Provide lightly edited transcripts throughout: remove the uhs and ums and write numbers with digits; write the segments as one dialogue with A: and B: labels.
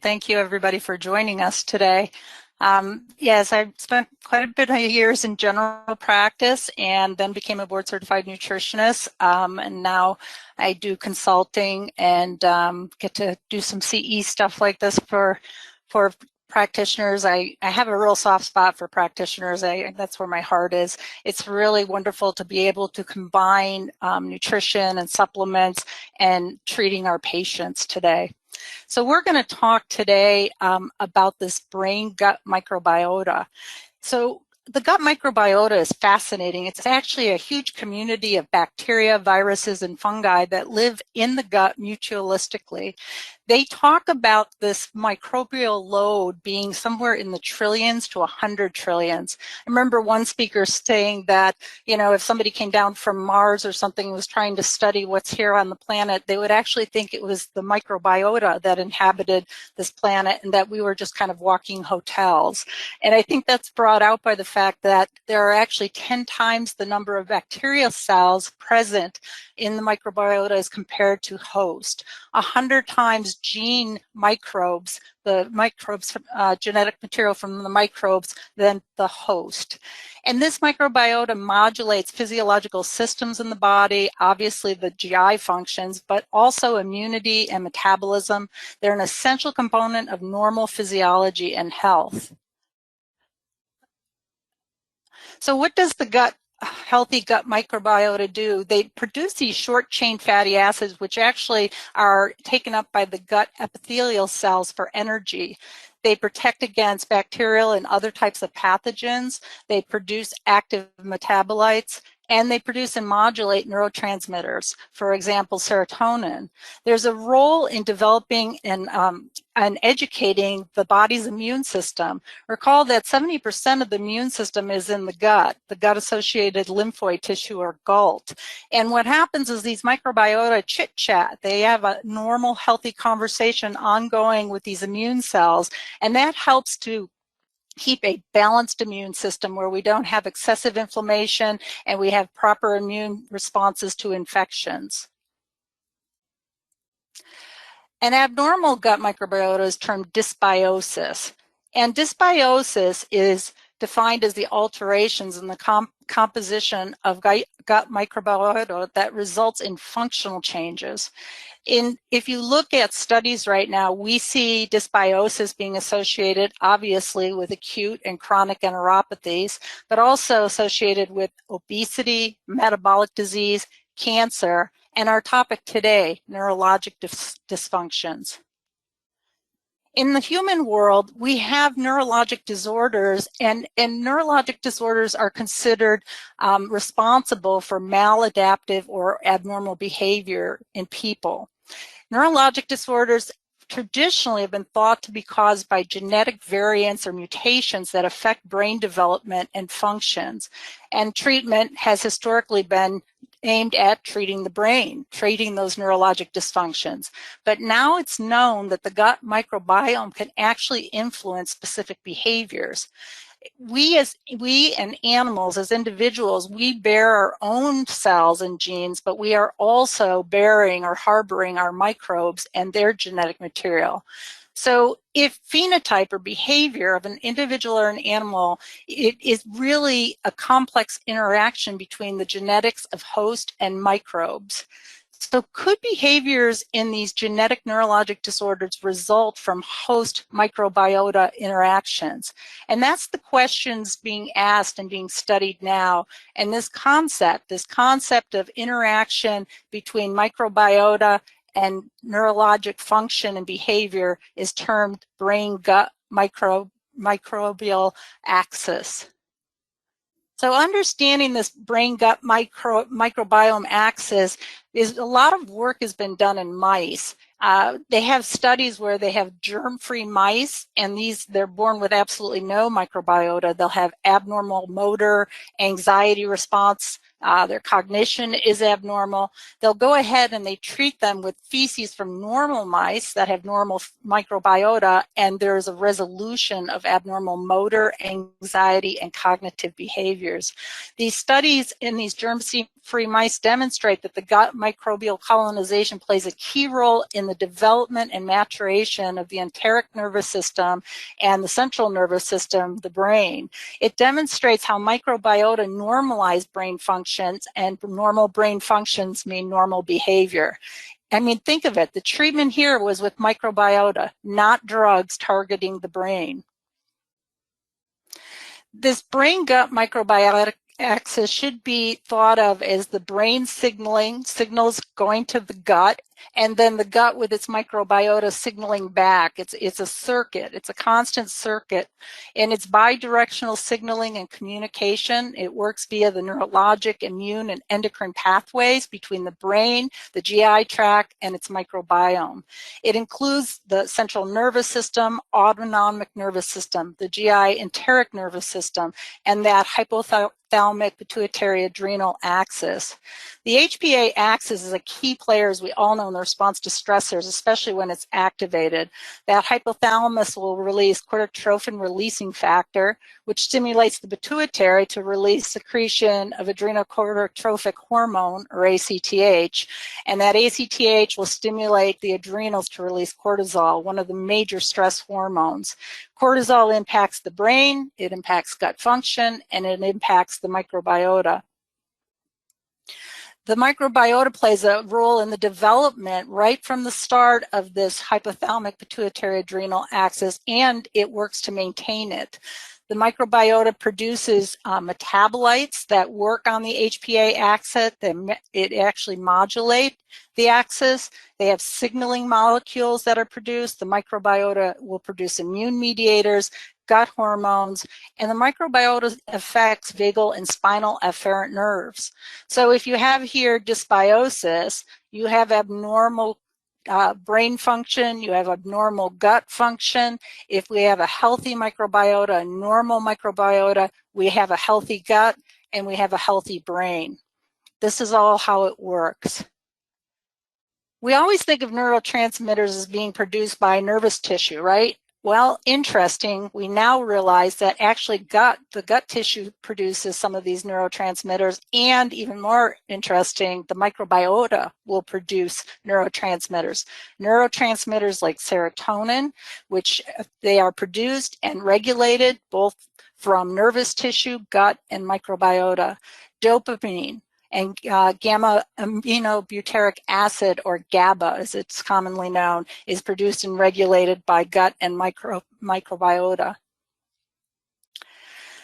A: thank you everybody for joining us today. Yes, I've spent quite a bit of years in general practice and then became a board certified nutritionist. And now I do consulting and get to do some CE stuff like this for practitioners. I have a real soft spot for practitioners. That's where my heart is. It's really wonderful to be able to combine nutrition and supplements and treating our patients today. So we're going to talk today about this brain-gut microbiota. So the gut microbiota is fascinating. It's actually a huge community of bacteria, viruses, and fungi that live in the gut mutualistically. They talk about this microbial load being somewhere in the trillions to 100 trillions. I remember one speaker saying that, if somebody came down from Mars or something and was trying to study what's here on the planet, they would actually think it was the microbiota that inhabited this planet and that we were just kind of walking hotels. And I think that's brought out by the fact that there are actually 10 times the number of bacterial cells present in the microbiota as compared to host. 100 times gene microbes, the microbes, genetic material from the microbes, than the host. And this microbiota modulates physiological systems in the body, obviously the GI functions, but also immunity and metabolism. They're an essential component of normal physiology and health. So what does the healthy gut microbiota do? They produce these short chain fatty acids, which actually are taken up by the gut epithelial cells for energy. They protect against bacterial and other types of pathogens. They produce active metabolites, and they produce and modulate neurotransmitters, for example, serotonin. There's a role in developing and educating the body's immune system. Recall that 70% of the immune system is in the gut-associated lymphoid tissue, or GALT. And what happens is these microbiota chit-chat. They have a normal, healthy conversation ongoing with these immune cells, and that helps to keep a balanced immune system where we don't have excessive inflammation and we have proper immune responses to infections. An abnormal gut microbiota is termed dysbiosis. And dysbiosis is defined as the alterations in the composition of gut microbiota that results in functional changes. If you look at studies right now, we see dysbiosis being associated, obviously, with acute and chronic enteropathies, but also associated with obesity, metabolic disease, cancer, and our topic today, neurologic dysfunctions. In the human world, we have neurologic disorders, and neurologic disorders are considered responsible for maladaptive or abnormal behavior in people. Neurologic disorders traditionally have been thought to be caused by genetic variants or mutations that affect brain development and functions. And treatment has historically been aimed at treating the brain, treating those neurologic dysfunctions. But now it's known that the gut microbiome can actually influence specific behaviors. We and animals, as individuals, we bear our own cells and genes, but we are also bearing or harboring our microbes and their genetic material. So if phenotype or behavior of an individual or an animal, it is really a complex interaction between the genetics of host and microbes. So could behaviors in these genetic neurologic disorders result from host microbiota interactions? And that's the questions being asked and being studied now. And this concept of interaction between microbiota and neurologic function and behavior is termed brain-gut microbial axis. So understanding this brain-gut microbiome axis is a lot of work has been done in mice. They have studies where they have germ-free mice, and they're born with absolutely no microbiota. They'll have abnormal motor, anxiety response, their cognition is abnormal. They'll go ahead and they treat them with feces from normal mice that have normal microbiota, and there's a resolution of abnormal motor, anxiety, and cognitive behaviors. These studies in these germ-free mice demonstrate that the gut microbial colonization plays a key role in the development and maturation of the enteric nervous system and the central nervous system, the brain. It demonstrates how microbiota normalize brain functions, and normal brain functions mean normal behavior. I mean, think of it. The treatment here was with microbiota, not drugs targeting the brain. This brain-gut microbiotic axis should be thought of as the brain signals going to the gut, and then the gut with its microbiota signaling back. It's a circuit. It's a constant circuit, and it's bidirectional signaling and communication. It works via the neurologic, immune, and endocrine pathways between the brain, the GI tract, and its microbiome. It includes the central nervous system, autonomic nervous system, the GI enteric nervous system, and that hypothalamic pituitary adrenal axis. The HPA axis is a key player, as we all know, in the response to stressors, especially when it's activated. That hypothalamus will release corticotrophin releasing factor, which stimulates the pituitary to release secretion of adrenocorticotrophic hormone, or ACTH, and that ACTH will stimulate the adrenals to release cortisol, one of the major stress hormones. Cortisol impacts the brain, it impacts gut function, and it impacts the microbiota. The microbiota plays a role in the development right from the start of this hypothalamic pituitary adrenal axis, and it works to maintain it. The microbiota produces metabolites that work on the HPA axis. It actually modulates the axis. They have signaling molecules that are produced. The microbiota will produce immune mediators, gut hormones, and the microbiota affects vagal and spinal afferent nerves. So if you have here dysbiosis, you have abnormal brain function, you have abnormal gut function. If we have a healthy microbiota, a normal microbiota, we have a healthy gut and we have a healthy brain. This is all how it works. We always think of neurotransmitters as being produced by nervous tissue, right? Well, interesting, we now realize that actually the gut tissue produces some of these neurotransmitters, and even more interesting, the microbiota will produce neurotransmitters. Neurotransmitters like serotonin, which they are produced and regulated both from nervous tissue, gut, and microbiota. Dopamine and gamma aminobutyric acid, or GABA as it's commonly known, is produced and regulated by gut and microbiota.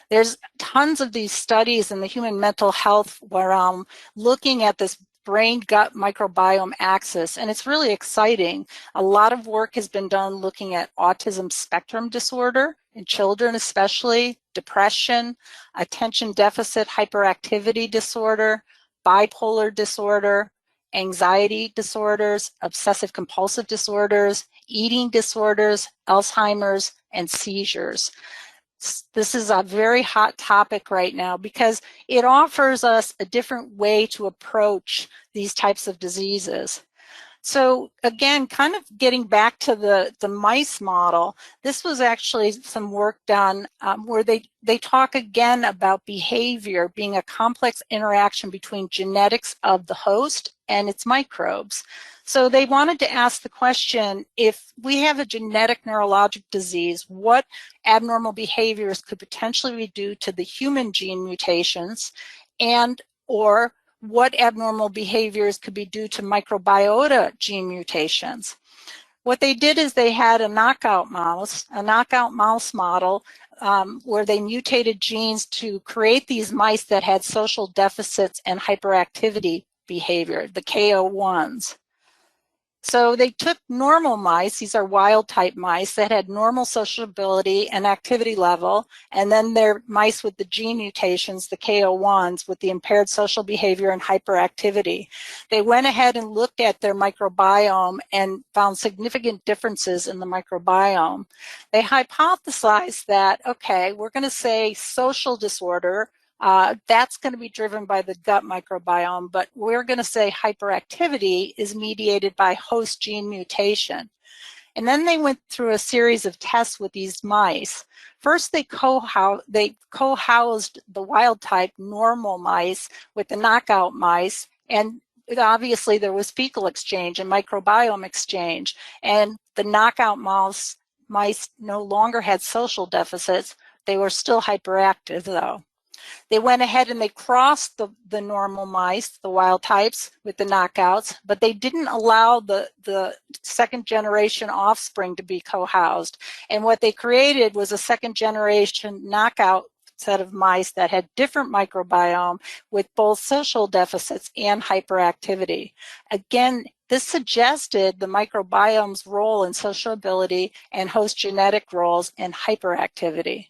A: There's tons of these studies in the human mental health realm looking at this brain-gut microbiome axis, and it's really exciting. A lot of work has been done looking at autism spectrum disorder in children, especially depression, attention deficit hyperactivity disorder, bipolar disorder, anxiety disorders, obsessive compulsive disorders, eating disorders, Alzheimer's, and seizures. This is a very hot topic right now because it offers us a different way to approach these types of diseases. So again, kind of getting back to the mice model, this was actually some work done where they talk again about behavior being a complex interaction between genetics of the host and its microbes. So they wanted to ask the question, if we have a genetic neurologic disease, what abnormal behaviors could potentially be due to the human gene mutations, and or what abnormal behaviors could be due to microbiota gene mutations. What they did is they had a knockout mouse model where they mutated genes to create these mice that had social deficits and hyperactivity behavior, the KO1s. So they took normal mice, these are wild type mice that had normal sociability and activity level, and then their mice with the gene mutations, the KO1s, with the impaired social behavior and hyperactivity. They went ahead and looked at their microbiome and found significant differences in the microbiome. They hypothesized that, okay, we're going to say social disorder, That's going to be driven by the gut microbiome, but we're going to say hyperactivity is mediated by host gene mutation. And then they went through a series of tests with these mice. First, they co-housed the wild type normal mice with the knockout mice, and obviously there was fecal exchange and microbiome exchange, and the knockout mice no longer had social deficits. They were still hyperactive though. They went ahead and they crossed the normal mice, the wild types, with the knockouts, but they didn't allow the second generation offspring to be co-housed. And what they created was a second generation knockout set of mice that had different microbiome with both social deficits and hyperactivity. Again, this suggested the microbiome's role in sociability and host genetic roles in hyperactivity.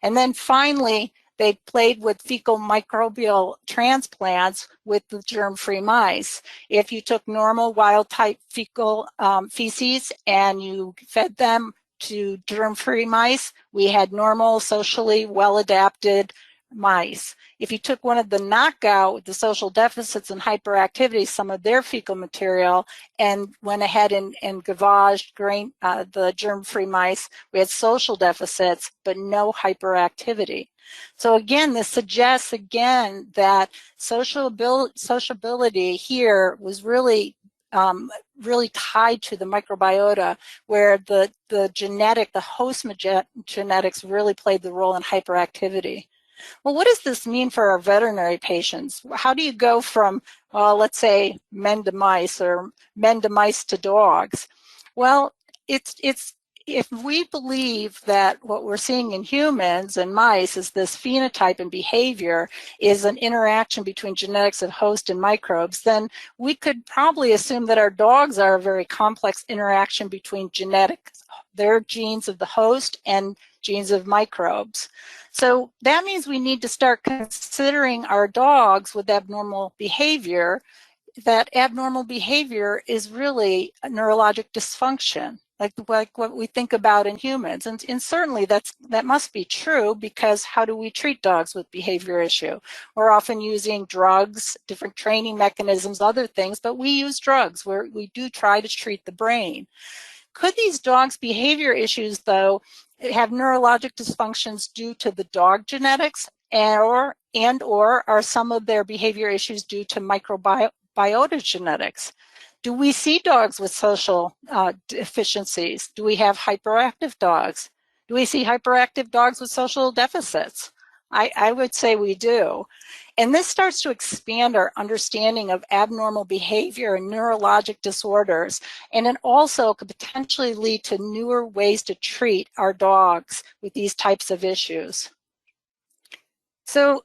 A: And then finally, they played with fecal microbial transplants with the germ-free mice. If you took normal wild-type fecal feces and you fed them to germ-free mice, we had normal, socially well-adapted mice. If you took one of the knockout with the social deficits and hyperactivity, some of their fecal material, and went ahead and gavaged the germ-free mice, we had social deficits but no hyperactivity. So again, this suggests again that sociability here was really tied to the microbiota, where the host genetics really played the role in hyperactivity. Well, what does this mean for our veterinary patients? How do you go from, let's say, men to mice or men to mice to dogs? Well, if we believe that what we're seeing in humans and mice is this phenotype and behavior is an interaction between genetics of host and microbes, then we could probably assume that our dogs are a very complex interaction between genetics, their genes of the host, and genes of microbes. So that means we need to start considering our dogs with abnormal behavior. That abnormal behavior is really a neurologic dysfunction, like what we think about in humans. And certainly that must be true, because how do we treat dogs with behavior issue? We're often using drugs, different training mechanisms, other things, but we use drugs where we do try to treat the brain. Could these dogs' behavior issues, though, have neurologic dysfunctions due to the dog genetics, or are some of their behavior issues due to microbiota genetics? Do we see dogs with social deficiencies? Do we have hyperactive dogs? Do we see hyperactive dogs with social deficits? I would say we do. And this starts to expand our understanding of abnormal behavior and neurologic disorders. And it also could potentially lead to newer ways to treat our dogs with these types of issues. So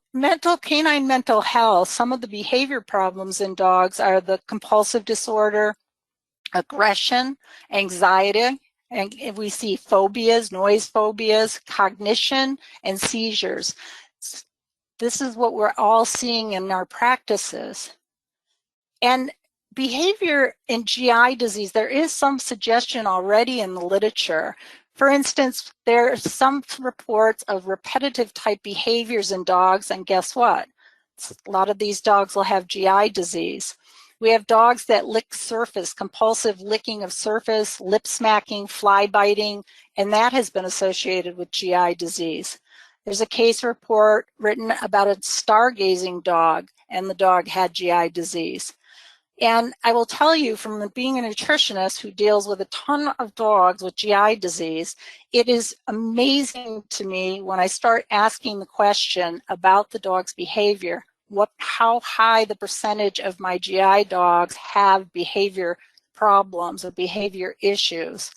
A: canine mental health, some of the behavior problems in dogs are the compulsive disorder, aggression, anxiety, and we see phobias, noise phobias, cognition, and seizures. This is what we're all seeing in our practices. And behavior in GI disease, there is some suggestion already in the literature. For instance, there are some reports of repetitive type behaviors in dogs, and guess what? A lot of these dogs will have GI disease. We have dogs that lick surface, compulsive licking of surface, lip smacking, fly biting, and that has been associated with GI disease. There's a case report written about a stargazing dog, and the dog had GI disease. And I will tell you, from being a nutritionist who deals with a ton of dogs with GI disease, it is amazing to me when I start asking the question about the dog's behavior, how high the percentage of my GI dogs have behavior problems or behavior issues.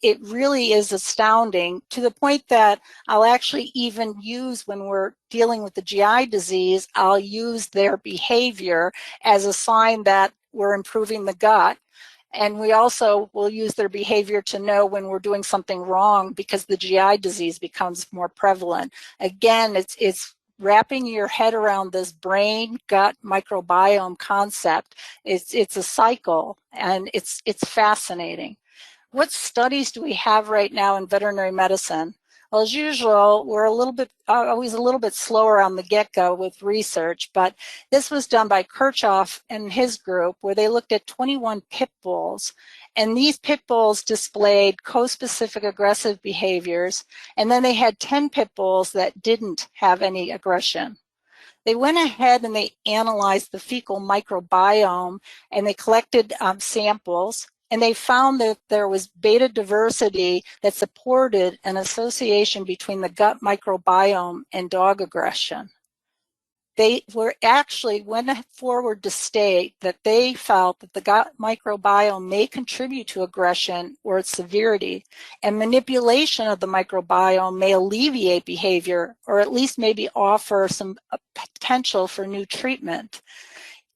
A: It really is astounding, to the point that I'll actually even use, when we're dealing with the GI disease, I'll use their behavior as a sign that we're improving the gut. And we also will use their behavior to know when we're doing something wrong, because the GI disease becomes more prevalent. Again, it's wrapping your head around this brain-gut microbiome concept. It's a cycle, and it's fascinating. What studies do we have right now in veterinary medicine? Well, as usual, we're always a little bit slower on the get-go with research, but this was done by Kirchhoff and his group, where they looked at 21 pit bulls, and these pit bulls displayed co-specific aggressive behaviors, and then they had 10 pit bulls that didn't have any aggression. They went ahead and they analyzed the fecal microbiome, and they collected samples, and they found that there was beta diversity that supported an association between the gut microbiome and dog aggression. They went forward to state that they felt that the gut microbiome may contribute to aggression or its severity, and manipulation of the microbiome may alleviate behavior or at least maybe offer some potential for new treatment.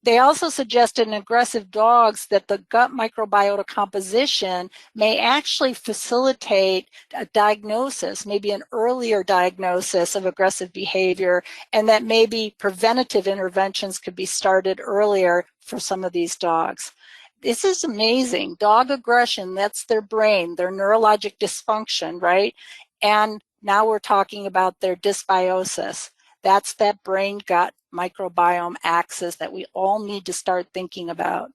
A: They also suggested in aggressive dogs that the gut microbiota composition may actually facilitate a diagnosis, maybe an earlier diagnosis of aggressive behavior, and that maybe preventative interventions could be started earlier for some of these dogs. This is amazing. Dog aggression, that's their brain, their neurologic dysfunction, right? And now we're talking about their dysbiosis. That's that brain-gut microbiome axis that we all need to start thinking about.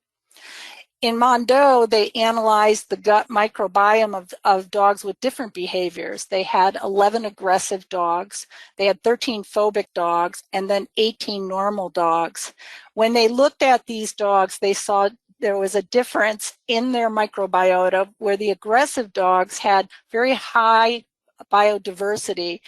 A: In Mondo, they analyzed the gut microbiome of dogs with different behaviors. They had 11 aggressive dogs, they had 13 phobic dogs, and then 18 normal dogs. When they looked at these dogs, they saw there was a difference in their microbiota where the aggressive dogs had very high biodiversity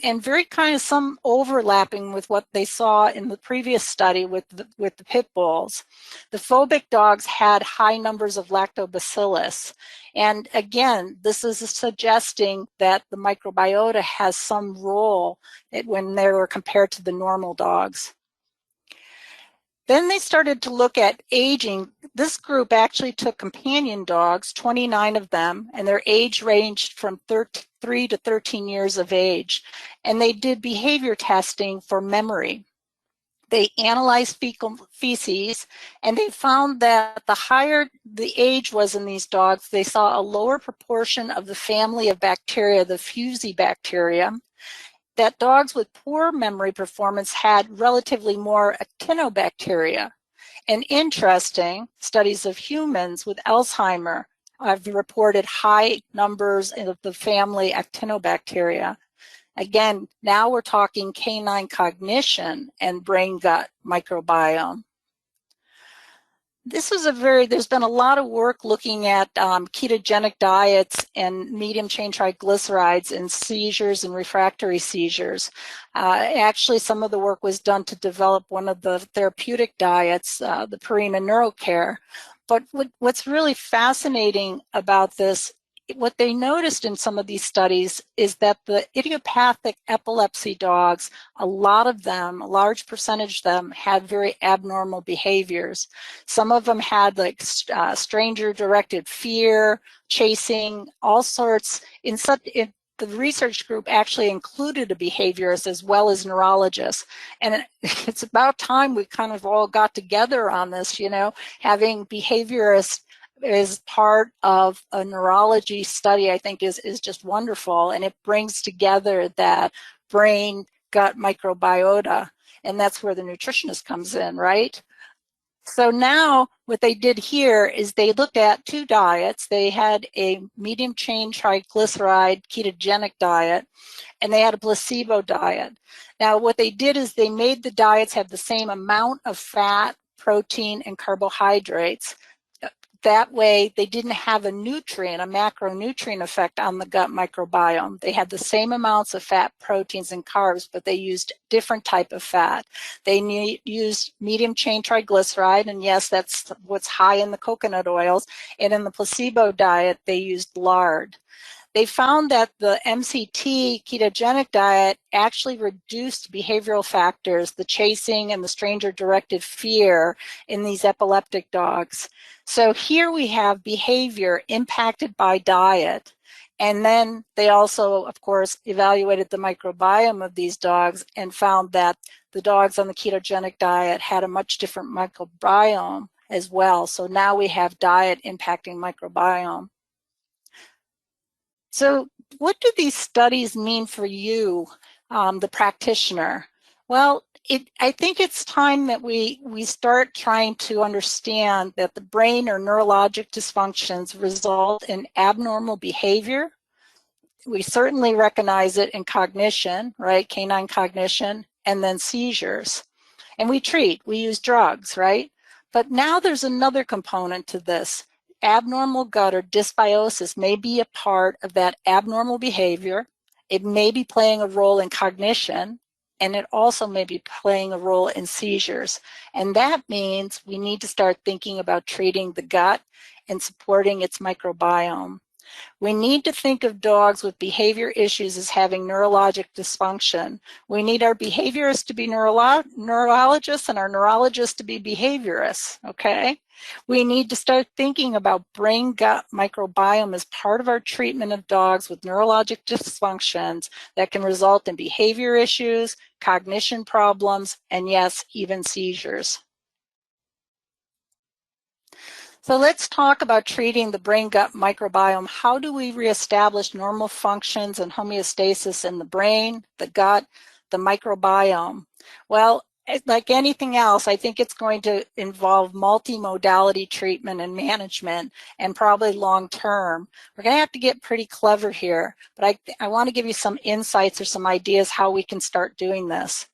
A: and very kind of some overlapping with what they saw in the previous study with the pit bulls. The phobic dogs had high numbers of lactobacillus, and again, this is suggesting that the microbiota has some role when they were compared to the normal dogs. Then they started to look at aging. This group actually took companion dogs, 29 of them, and their age ranged from 3 to 13 years of age. And they did behavior testing for memory. They analyzed fecal feces, and they found that the higher the age was in these dogs, they saw a lower proportion of the family of bacteria, the Fusi-bacteria, that dogs with poor memory performance had relatively more actinobacteria. And interesting, studies of humans with Alzheimer have reported high numbers of the family actinobacteria. Again, now we're talking canine cognition and brain-gut microbiome. There's been a lot of work looking at ketogenic diets and medium chain triglycerides in seizures and refractory seizures. Actually, some of the work was done to develop one of the therapeutic diets, the Purina NeuroCare. But what's really fascinating about this, what they noticed in some of these studies is that the idiopathic epilepsy dogs, a lot of them, a large percentage of them, had very abnormal behaviors. Some of them had like stranger-directed fear, chasing, all sorts. The research group actually included a behaviorist as well as neurologists. And it's about time we kind of all got together on this, having behaviorists is part of a neurology study, I think is just wonderful. And it brings together that brain gut microbiota. And that's where the nutritionist comes in, right? So now what they did here is they looked at two diets. They had a medium chain triglyceride ketogenic diet, and they had a placebo diet. Now what they did is they made the diets have the same amount of fat, protein, and carbohydrates. That way, they didn't have a macronutrient effect on the gut microbiome. They had the same amounts of fat, proteins, and carbs, but they used different type of fat. They used medium chain triglyceride, and yes, that's what's high in the coconut oils. And in the placebo diet, they used lard. They found that the MCT ketogenic diet actually reduced behavioral factors, the chasing and the stranger-directed fear in these epileptic dogs. So here we have behavior impacted by diet. And then they also, of course, evaluated the microbiome of these dogs and found that the dogs on the ketogenic diet had a much different microbiome as well. So now we have diet impacting microbiome. So what do these studies mean for you, the practitioner? Well, I think it's time that we start trying to understand that the brain or neurologic dysfunctions result in abnormal behavior. We certainly recognize it in cognition, right? Canine cognition, and then seizures. And we use drugs, right? But now there's another component to this. Abnormal gut or dysbiosis may be a part of that abnormal behavior. It may be playing a role in cognition, and it also may be playing a role in seizures. And that means we need to start thinking about treating the gut and supporting its microbiome. We need to think of dogs with behavior issues as having neurologic dysfunction. We need our behaviorists to be neurologists and our neurologists to be behaviorists, okay? We need to start thinking about brain-gut microbiome as part of our treatment of dogs with neurologic dysfunctions that can result in behavior issues, cognition problems, and yes, even seizures. So let's talk about treating the brain-gut microbiome. How do we reestablish normal functions and homeostasis in the brain, the gut, the microbiome? Well, like anything else, I think it's going to involve multimodality treatment and management, and probably long-term. We're going to have to get pretty clever here, but I want to give you some insights or some ideas how we can start doing this.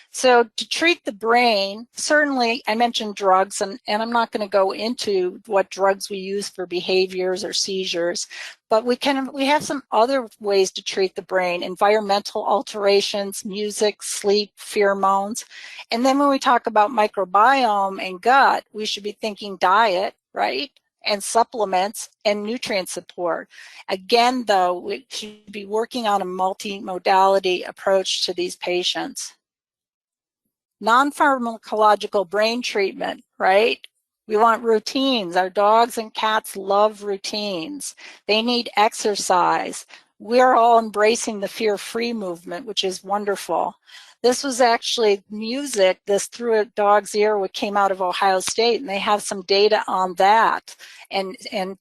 A: So to treat the brain, certainly I mentioned drugs, and I'm not going to go into what drugs we use for behaviors or seizures, but we have some other ways to treat the brain: environmental alterations, music, sleep, pheromones. And then when we talk about microbiome and gut, we should be thinking diet, right? And supplements and nutrient support. Again, though, we should be working on a multimodality approach to these patients. Non-pharmacological brain treatment, right? We want routines. Our dogs and cats love routines. They need exercise. We're all embracing the fear-free movement, which is wonderful. This was actually music, this Through a Dog's Ear, what came out of Ohio State, and they have some data on that and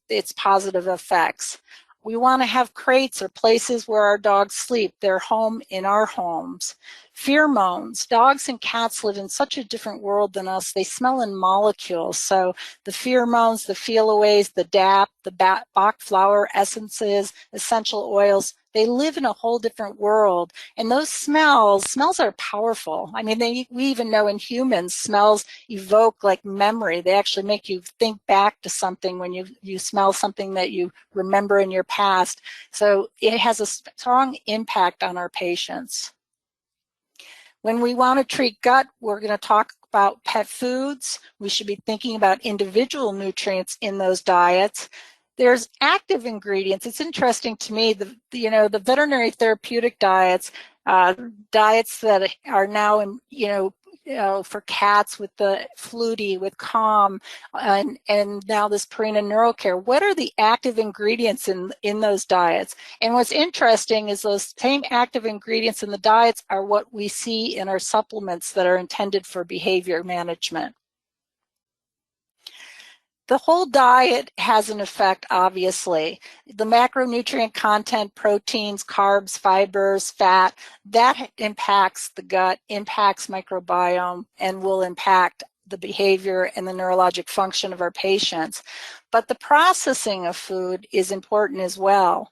A: its positive effects. We want to have crates or places where our dogs sleep. They're home in our homes. Pheromones. Dogs and cats live in such a different world than us. They smell in molecules. So the pheromones, the feel-aways, the DAP, the Bach flower essences, essential oils, they live in a whole different world. And those smells are powerful. I mean, we even know in humans, smells evoke like memory. They actually make you think back to something when you smell something that you remember in your past. So it has a strong impact on our patients. When we want to treat gut, we're going to talk about pet foods. We should be thinking about individual nutrients in those diets. There's active ingredients. It's interesting to me, the veterinary therapeutic diets, diets that are now in, for cats with the Flutie, with Calm, and now this Purina NeuroCare. What are the active ingredients in those diets? And what's interesting is those same active ingredients in the diets are what we see in our supplements that are intended for behavior management. The whole diet has an effect, obviously. The macronutrient content, proteins, carbs, fibers, fat, that impacts the gut, impacts microbiome, and will impact the behavior and the neurologic function of our patients. But the processing of food is important as well.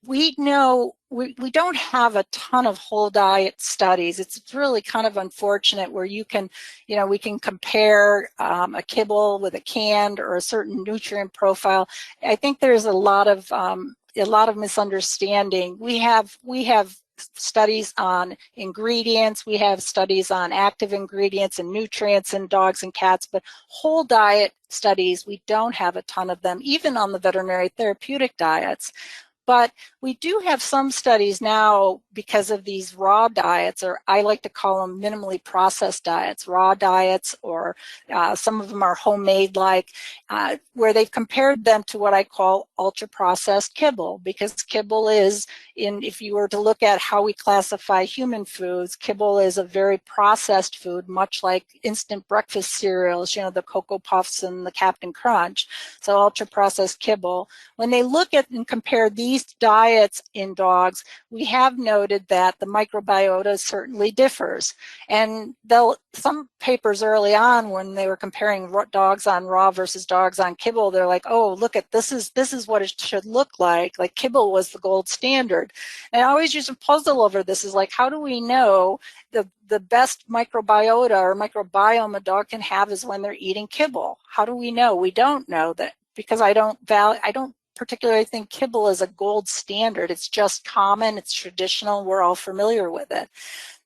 A: We know we don't have a ton of whole diet studies. It's really kind of unfortunate where we can compare a kibble with a canned or a certain nutrient profile. I think there's a lot of misunderstanding. We have studies on ingredients, we have studies on active ingredients and nutrients in dogs and cats, but whole diet studies, we don't have a ton of them, even on the veterinary therapeutic diets. But we do have some studies now because of these raw diets, or I like to call them minimally processed diets, raw diets, or some of them are homemade like, where they've compared them to what I call ultra-processed kibble, because kibble is, if you were to look at how we classify human foods, kibble is a very processed food, much like instant breakfast cereals, the Cocoa Puffs and the Captain Crunch. So ultra-processed kibble. When they look at and compare these least diets in dogs, we have noted that the microbiota certainly differs. And some papers early on, when they were comparing dogs on raw versus dogs on kibble, they're like, oh, look at this is what it should look like. Like kibble was the gold standard. And I always use a puzzle over this, is like, how do we know the best microbiota or microbiome a dog can have is when they're eating kibble? How do we know? We don't know that, because I don't particularly think kibble is a gold standard. It's just common, it's traditional, we're all familiar with it.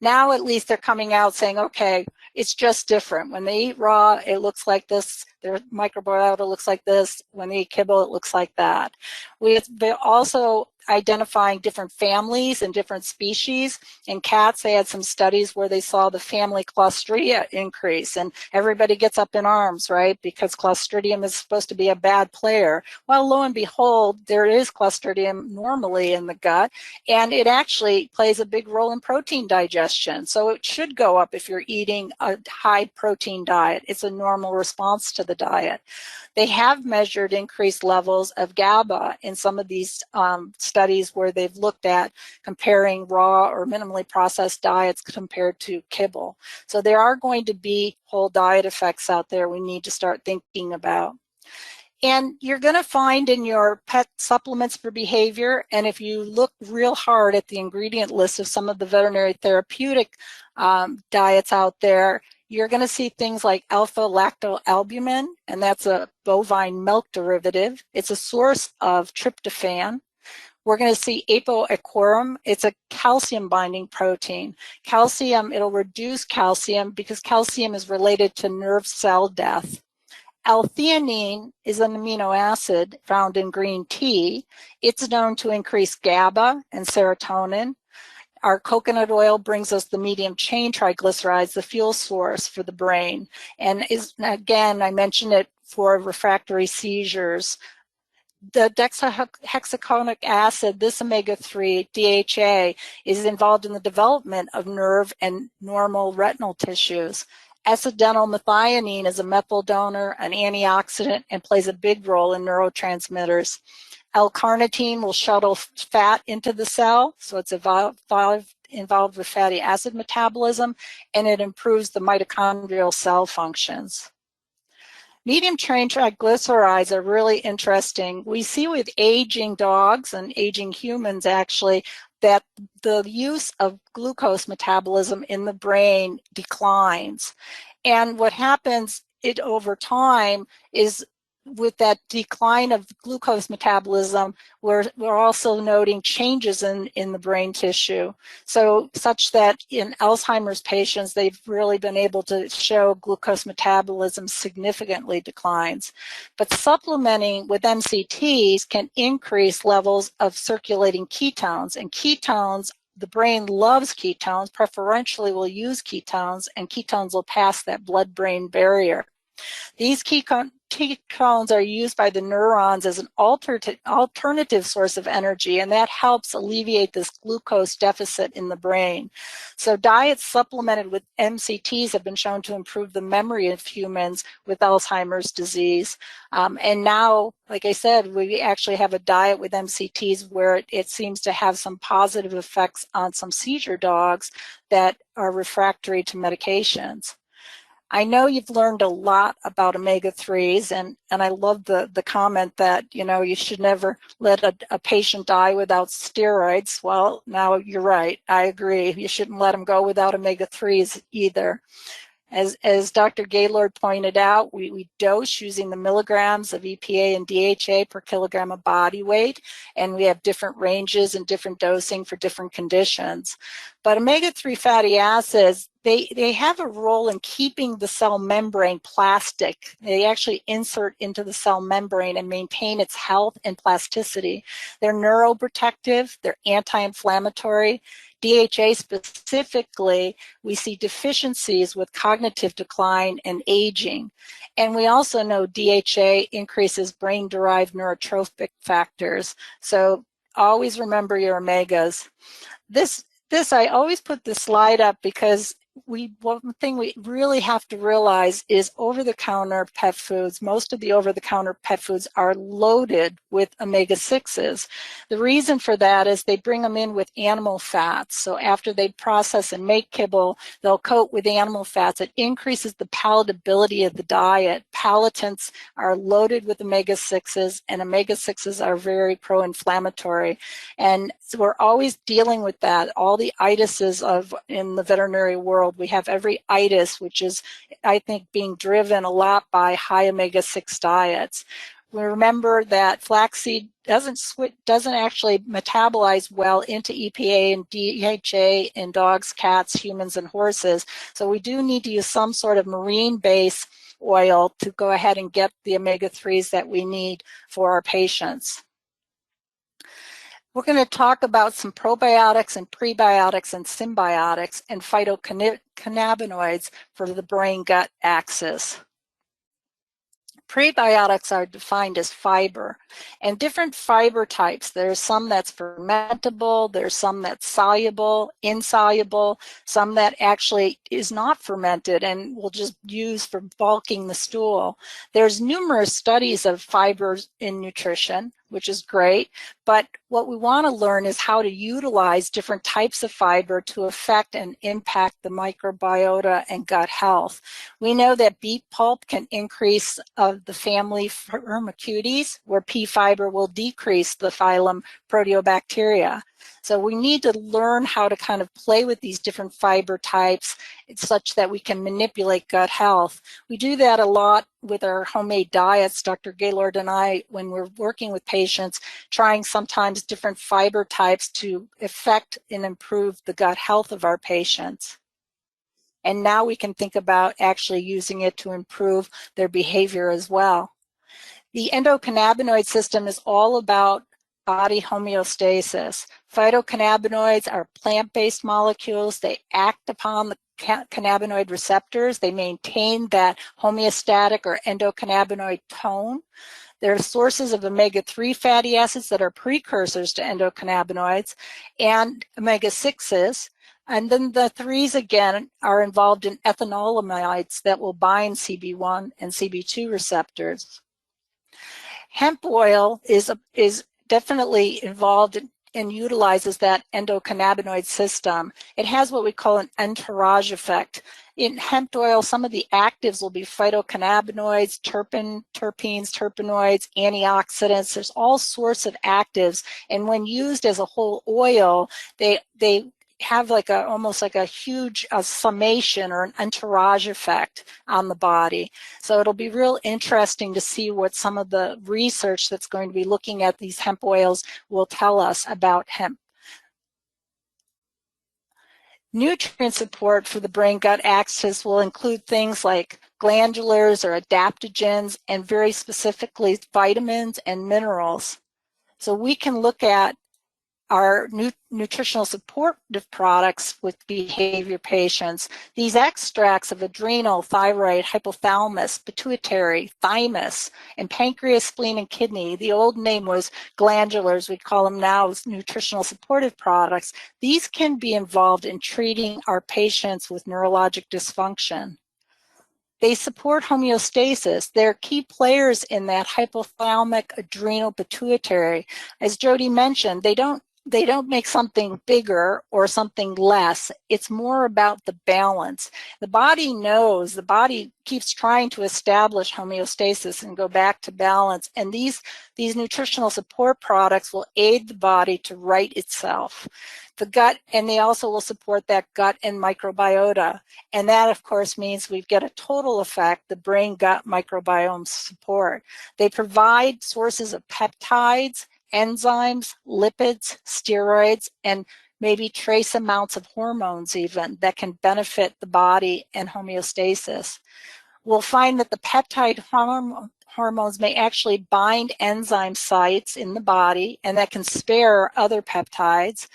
A: Now at least they're coming out saying, okay, it's just different. When they eat raw, it looks like this. Their microbiota looks like this. When they eat kibble, it looks like that. We're also identifying different families and different species. In cats, they had some studies where they saw the family Clostridia increase, and everybody gets up in arms, right? Because Clostridium is supposed to be a bad player. Well, lo and behold, there is Clostridium normally in the gut, and it actually plays a big role in protein digestion. So it should go up if you're eating a high protein diet. It's a normal response to the diet. They have measured increased levels of GABA in some of these studies where they've looked at comparing raw or minimally processed diets compared to kibble. So there are going to be whole diet effects out there we need to start thinking about. And you're going to find in your pet supplements for behavior, and if you look real hard at the ingredient list of some of the veterinary therapeutic diets out there, you're going to see things like alpha-lactoalbumin, and that's a bovine milk derivative. It's a source of tryptophan. We're going to see apoequorum. It's a calcium binding protein. Calcium, it'll reduce calcium because calcium is related to nerve cell death. L-theanine is an amino acid found in green tea. It's known to increase GABA and serotonin. Our coconut oil brings us the medium chain triglycerides, the fuel source for the brain. And again, I mentioned it for refractory seizures. The dexahexacononic acid, this omega-3, DHA, is involved in the development of nerve and normal retinal tissues. Acetyl-methionine is a methyl donor, an antioxidant, and plays a big role in neurotransmitters. L-carnitine will shuttle fat into the cell, so it's involved with fatty acid metabolism, and it improves the mitochondrial cell functions. Medium chain triglycerides are really interesting. We see with aging dogs and aging humans actually that the use of glucose metabolism in the brain declines. And what happens over time is with that decline of glucose metabolism, we're also noting changes in the brain tissue. So such that in Alzheimer's patients, they've really been able to show glucose metabolism significantly declines. But supplementing with MCTs can increase levels of circulating ketones, and ketones, the brain loves ketones, preferentially will use ketones, and ketones will pass that blood-brain barrier. These ketones are used by the neurons as an alternative source of energy, and that helps alleviate this glucose deficit in the brain. So diets supplemented with MCTs have been shown to improve the memory of humans with Alzheimer's disease. And now, like I said, we actually have a diet with MCTs where it seems to have some positive effects on some seizure dogs that are refractory to medications. I know you've learned a lot about omega-3s, and I love the comment that, you know, you should never let a patient die without steroids. Well, now you're right. I agree. You shouldn't let them go without omega-3s either. As Dr. Gaylord pointed out, we dose using the milligrams of EPA and DHA per kilogram of body weight, and we have different ranges and different dosing for different conditions. But omega-3 fatty acids, they have a role in keeping the cell membrane plastic. They actually insert into the cell membrane and maintain its health and plasticity. They're neuroprotective, they're anti-inflammatory. DHA specifically, we see deficiencies with cognitive decline and aging. And we also know DHA increases brain-derived neurotrophic factors. So always remember your omegas. I always put this slide up because one thing we really have to realize is over-the-counter pet foods, most of the over-the-counter pet foods are loaded with omega-6s. The reason for that is they bring them in with animal fats. So after they process and make kibble, they'll coat with animal fats. It increases the palatability of the diet. Palatants are loaded with omega-6s, and omega-6s are very pro-inflammatory. And so we're always dealing with that. All the itises in the veterinary world, we have every itis, which is, I think, being driven a lot by high omega-6 diets. We remember that flaxseed doesn't actually metabolize well into EPA and DHA in dogs, cats, humans, and horses. So we do need to use some sort of marine-based oil to go ahead and get the omega-3s that we need for our patients. We're going to talk about some probiotics and prebiotics and symbiotics and phytocannabinoids for the brain-gut axis. Prebiotics are defined as fiber, and different fiber types. There's some that's fermentable, there's some that's soluble, insoluble, some that actually is not fermented and we'll just use for bulking the stool. There's numerous studies of fibers in nutrition, which is great, but what we want to learn is how to utilize different types of fiber to affect and impact the microbiota and gut health. We know that beet pulp can increase the family Firmicutes, where pea fiber will decrease the phylum Proteobacteria. So we need to learn how to kind of play with these different fiber types such that we can manipulate gut health. We do that a lot with our homemade diets, Dr. Gaylord and I, when we're working with patients, trying sometimes different fiber types to affect and improve the gut health of our patients. And now we can think about actually using it to improve their behavior as well. The endocannabinoid system is all about body homeostasis. Phytocannabinoids are plant-based molecules. They act upon the cannabinoid receptors. They maintain that homeostatic or endocannabinoid tone. They're sources of omega-3 fatty acids that are precursors to endocannabinoids and omega-6s. And then the 3s, again, are involved in ethanolamides that will bind CB1 and CB2 receptors. Hemp oil is definitely involved and utilizes that endocannabinoid system. It has what we call an entourage effect. In hemp oil, some of the actives will be phytocannabinoids, terpenes, terpenoids, antioxidants. There's all sorts of actives, and when used as a whole oil, they have like almost like a huge summation or an entourage effect on the body. So it'll be real interesting to see what some of the research that's going to be looking at these hemp oils will tell us about hemp. Nutrient support for the brain-gut axis will include things like glandulars or adaptogens, and very specifically vitamins and minerals. So we can look at our nutritional supportive products with behavior patients. These extracts of adrenal, thyroid, hypothalamus, pituitary, thymus, and pancreas, spleen, and kidney. The old name was glandulars. We call them now nutritional supportive products. These can be involved in treating our patients with neurologic dysfunction. They support homeostasis. They're key players in that hypothalamic adrenal pituitary. As Jody mentioned, they don't make something bigger or something less. It's more about the balance. The body knows, the body keeps trying to establish homeostasis and go back to balance. And these nutritional support products will aid the body to right itself. The gut, and they also will support that gut and microbiota. And that, of course, means we get a total effect, the brain-gut microbiome support. They provide sources of peptides, enzymes, lipids, steroids, and maybe trace amounts of hormones even that can benefit the body and homeostasis. We'll find that the peptide hormones may actually bind enzyme sites in the body, and that can spare other peptides.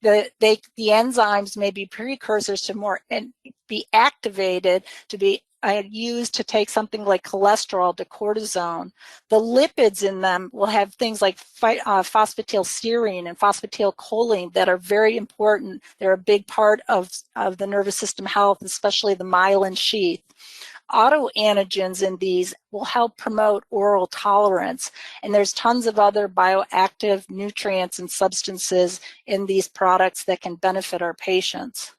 A: The enzymes may be precursors to more and be activated to be used to take something like cholesterol to cortisone, the lipids in them will have things like phosphatidylserine and phosphatidylcholine that are very important. They're a big part of the nervous system health, especially the myelin sheath. Autoantigens in these will help promote oral tolerance, and there's tons of other bioactive nutrients and substances in these products that can benefit our patients.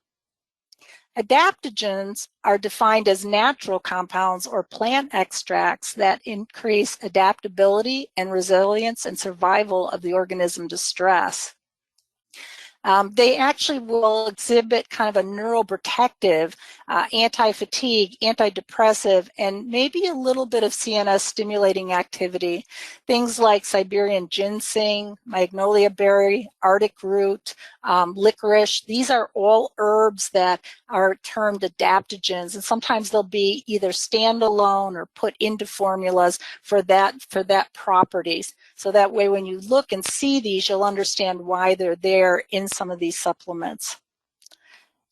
A: Adaptogens are defined as natural compounds or plant extracts that increase adaptability and resilience and survival of the organism to stress. They actually will exhibit kind of a neuroprotective, anti-fatigue, antidepressive, and maybe a little bit of CNS stimulating activity. Things like Siberian ginseng, magnolia berry, Arctic root, licorice. These are all herbs that are termed adaptogens, and sometimes they'll be either standalone or put into formulas for that properties. So that way when you look and see these, you'll understand why they're there in some of these supplements.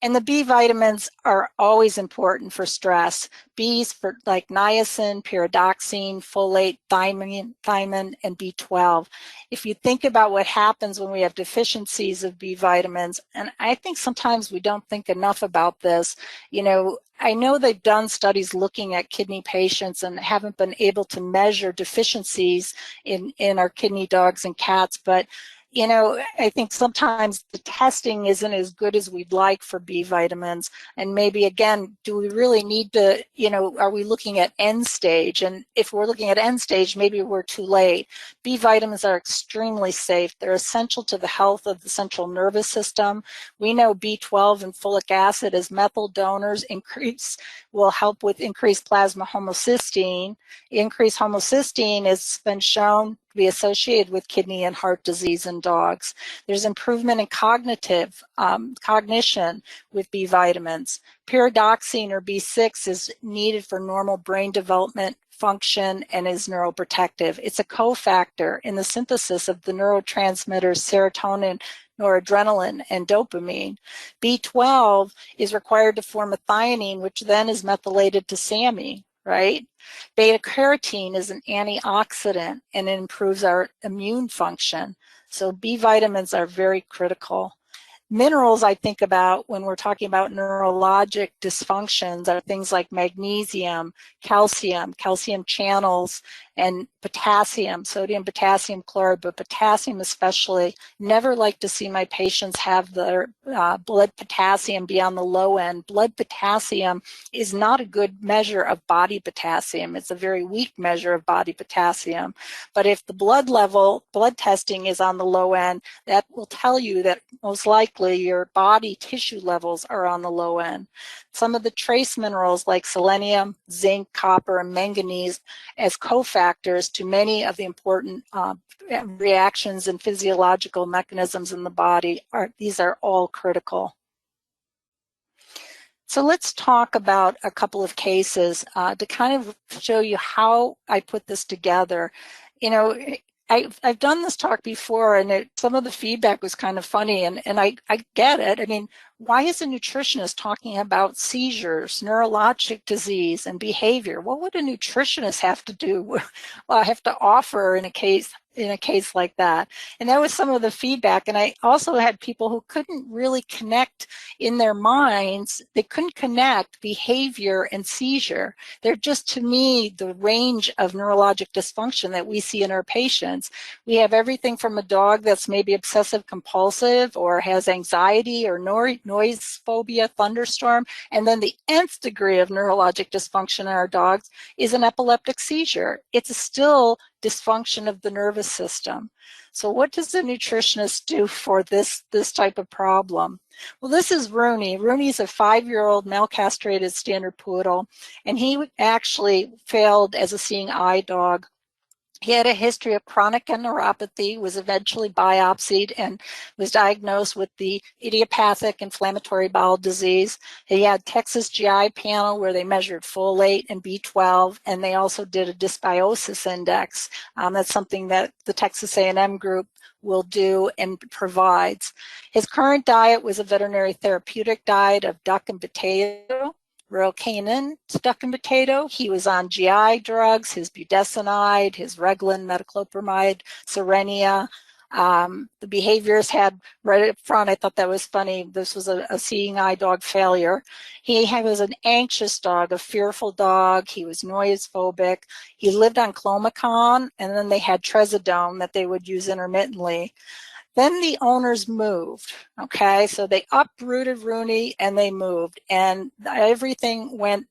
A: And the B vitamins are always important for stress. B's for like niacin, pyridoxine, folate, thiamine, and B12. If you think about what happens when we have deficiencies of B vitamins, and I think sometimes we don't think enough about this, you know, I know they've done studies looking at kidney patients and haven't been able to measure deficiencies in our kidney dogs and cats, but you know, I think sometimes the testing isn't as good as we'd like for B vitamins. And maybe, again, do we really need to, you know, are we looking at end stage? And if we're looking at end stage, maybe we're too late. B vitamins are extremely safe. They're essential to the health of the central nervous system. We know B12 and folic acid as methyl donors will help with increased plasma homocysteine. Increased homocysteine has been shown to be associated with kidney and heart disease in dogs. There's improvement in cognition with B vitamins. Pyridoxine or B6 is needed for normal brain development, function, and is neuroprotective. It's a cofactor in the synthesis of the neurotransmitters serotonin, noradrenaline, and dopamine. B12 is required to form methionine, which then is methylated to SAMe, right? Beta-carotene is an antioxidant and it improves our immune function. So B vitamins are very critical. Minerals I think about when we're talking about neurologic dysfunctions are things like magnesium, calcium channels, and potassium, sodium potassium chloride, but potassium especially. Never like to see my patients have their blood potassium be on the low end. Blood potassium is not a good measure of body potassium. It's a very weak measure of body potassium. But if the blood testing is on the low end, that will tell you that most likely your body tissue levels are on the low end. Some of the trace minerals like selenium, zinc, copper, and manganese as cofactors to many of the important reactions and physiological mechanisms in the body, these are all critical. So let's talk about a couple of cases to kind of show you how I put this together. You know, I've done this talk before, and some of the feedback was kind of funny, and I get it. I mean, why is a nutritionist talking about seizures, neurologic disease, and behavior? What would a nutritionist have to do? Well, have to offer in a case like that? And that was some of the feedback. And I also had people who couldn't really connect in their minds. They couldn't connect behavior and seizure. They're just, to me, the range of neurologic dysfunction that we see in our patients. We have everything from a dog that's maybe obsessive compulsive or has anxiety or noise phobia, thunderstorm, and then the nth degree of neurologic dysfunction in our dogs is an epileptic seizure. It's still dysfunction of the nervous system. So what does the nutritionist do for this type of problem? Well, this is Rooney. Rooney's a 5-year-old male castrated standard poodle, and he actually failed as a seeing eye dog. He had a history of chronic neuropathy, was eventually biopsied, and was diagnosed with the idiopathic inflammatory bowel disease. He had Texas GI panel where they measured folate and B12, and they also did a dysbiosis index. That's something that the Texas A&M group will do and provides. His current diet was a veterinary therapeutic diet of duck and potato, Rocaine stuck in potato. He was on GI drugs, his budesonide, his Reglan, metoclopramide, Serenia. The behaviors had right up front, I thought that was funny. This was a seeing eye dog failure. Was an anxious dog, a fearful dog. He was noise phobic. He lived on Clomicon, and then they had Trazodone that they would use intermittently. Then the owners moved, okay? So they uprooted Rooney and they moved, and everything went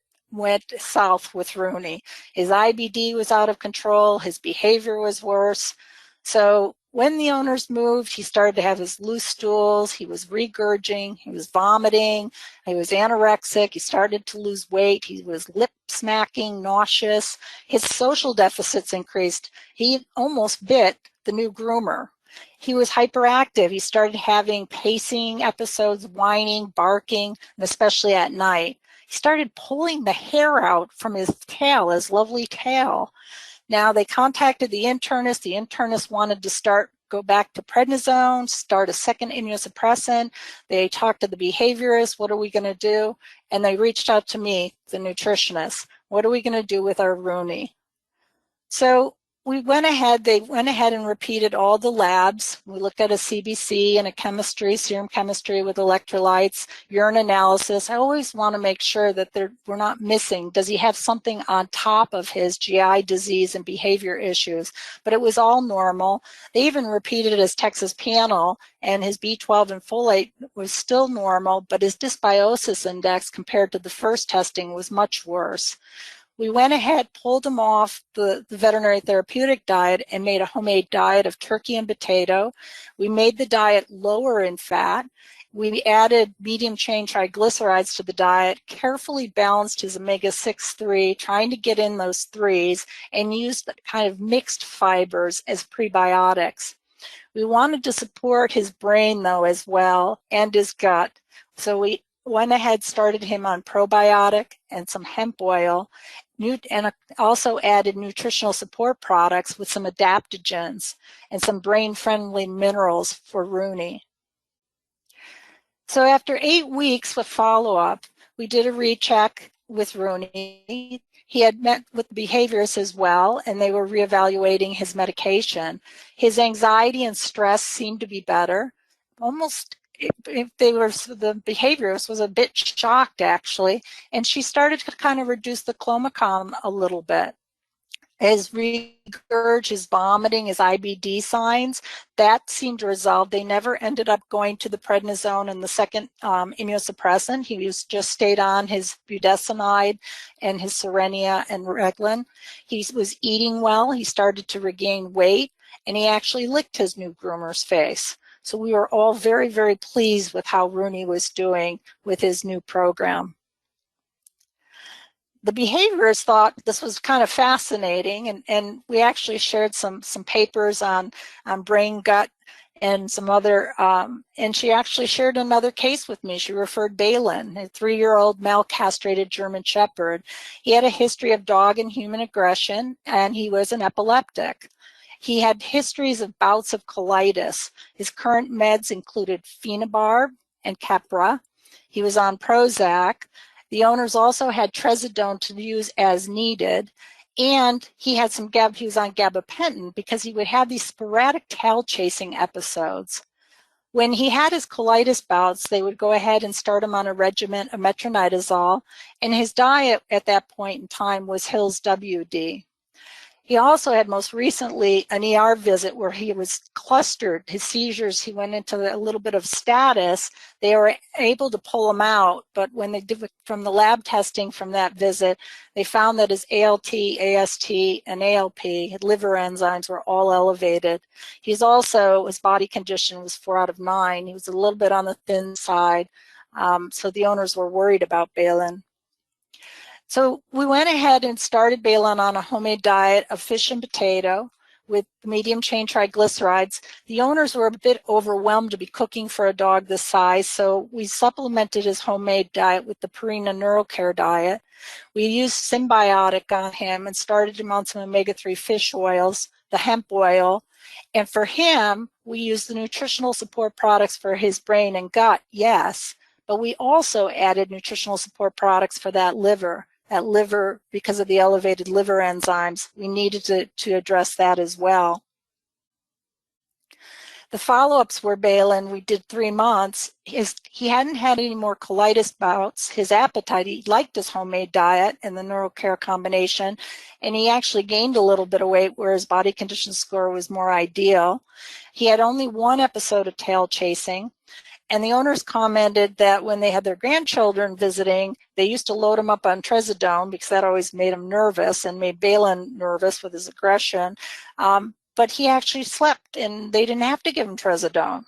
A: south with Rooney. His IBD was out of control, his behavior was worse. So when the owners moved, he started to have his loose stools, he was regurging, he was vomiting, he was anorexic, he started to lose weight, he was lip smacking, nauseous, his social deficits increased. He almost bit the new groomer. He was hyperactive. He started having pacing episodes, whining, barking, and especially at night. He started pulling the hair out from his tail, his lovely tail. Now they contacted the internist. The internist wanted to go back to prednisone, start a second immunosuppressant. They talked to the behaviorist, what are we going to do? And they reached out to me, the nutritionist. What are we going to do with our Rooney? So they went ahead and repeated all the labs. We looked at a CBC and a chemistry, serum chemistry with electrolytes, urine analysis. I always want to make sure that we're not missing. Does he have something on top of his GI disease and behavior issues? But it was all normal. They even repeated his Texas panel, and his B12 and folate was still normal, but his dysbiosis index compared to the first testing was much worse. We went ahead, pulled him off the veterinary therapeutic diet and made a homemade diet of turkey and potato. We made the diet lower in fat. We added medium chain triglycerides to the diet, carefully balanced his omega-6-3, trying to get in those threes, and used kind of mixed fibers as prebiotics. We wanted to support his brain, though, as well, and his gut. So we went ahead, started him on probiotic and some hemp oil, and also added nutritional support products with some adaptogens and some brain-friendly minerals for Rooney. So after 8 weeks with follow-up, we did a recheck with Rooney. He had met with the behaviorists as well, and they were reevaluating his medication. His anxiety and stress seemed to be better. The behaviorist was a bit shocked, actually, and she started to kind of reduce the Clomicon a little bit. His regurg, his vomiting, his IBD signs, that seemed to resolve. They never ended up going to the prednisone and the second immunosuppressant. He just stayed on his budesonide and his Serenia and Reglan. He was eating well. He started to regain weight, and he actually licked his new groomer's face. So we were all very, very pleased with how Rooney was doing with his new program. The behaviorists thought this was kind of fascinating, and we actually shared some papers on brain-gut and some other, and she actually shared another case with me. She referred Balin, a 3-year-old male-castrated German Shepherd. He had a history of dog and human aggression, and he was an epileptic. He had histories of bouts of colitis. His current meds included phenobarb and Keppra. He was on Prozac. The owners also had Trazodone to use as needed, and he was on gabapentin because he would have these sporadic tail chasing episodes. When he had his colitis bouts, they would go ahead and start him on a regimen of metronidazole, and his diet at that point in time was Hill's WD. He also had most recently an ER visit where he was clustered. His seizures, he went into a little bit of status. They were able to pull him out, but when they did from the lab testing from that visit, they found that his ALT, AST, and ALP, liver enzymes, were all elevated. His body condition was 4 out of 9. He was a little bit on the thin side, so the owners were worried about Balin. So we went ahead and started Balin on a homemade diet of fish and potato with medium chain triglycerides. The owners were a bit overwhelmed to be cooking for a dog this size, so we supplemented his homemade diet with the Purina NeuroCare diet. We used Symbiotic on him and started him on some omega-3 fish oils, the hemp oil. And for him, we used the nutritional support products for his brain and gut, yes, but we also added nutritional support products for that liver. That liver, because of the elevated liver enzymes, we needed to address that as well. The follow-ups were Balin, we did 3 months. He hadn't had any more colitis bouts. His appetite, he liked his homemade diet and the NeuroCare combination, and he actually gained a little bit of weight where his body condition score was more ideal. He had only 1 episode of tail chasing. And the owners commented that when they had their grandchildren visiting, they used to load him up on trazodone because that always made him nervous and made Balin nervous with his aggression. But he actually slept and they didn't have to give him trazodone.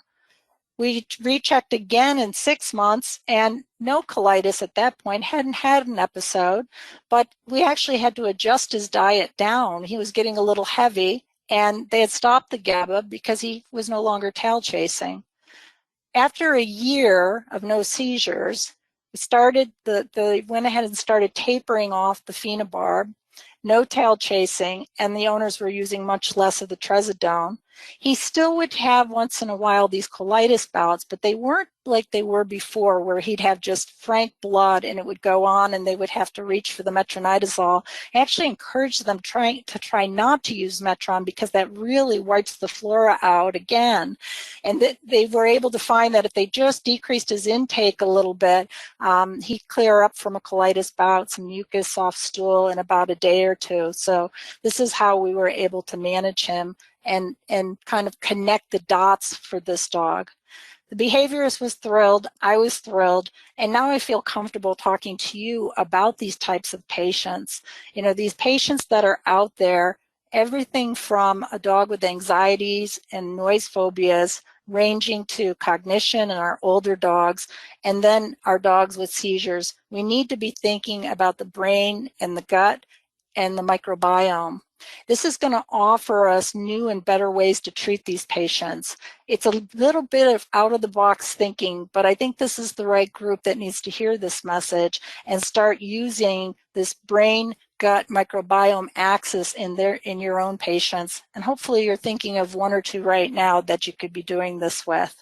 A: We rechecked again in 6 months and no colitis at that point, hadn't had an episode, but we actually had to adjust his diet down. He was getting a little heavy and they had stopped the GABA because he was no longer tail chasing. After a year of no seizures, they went ahead and started tapering off the phenobarb, no tail chasing, and the owners were using much less of the trazodone. He still would have once in a while these colitis bouts, but they weren't like they were before, where he'd have just frank blood and it would go on and they would have to reach for the metronidazole. I actually encouraged them to try not to use Metron because that really wipes the flora out again. And they were able to find that if they just decreased his intake a little bit, he'd clear up from a colitis bout, some mucus, soft stool in about a day or 2. So this is how we were able to manage him and kind of connect the dots for this dog. The behaviorist was thrilled, I was thrilled, and now I feel comfortable talking to you about these types of patients. You know, these patients that are out there, everything from a dog with anxieties and noise phobias, ranging to cognition in our older dogs, and then our dogs with seizures. We need to be thinking about the brain and the gut and the microbiome. This is going to offer us new and better ways to treat these patients. It's a little bit of out-of-the-box thinking, but I think this is the right group that needs to hear this message and start using this brain-gut microbiome axis in your own patients. And hopefully you're thinking of 1 or 2 right now that you could be doing this with.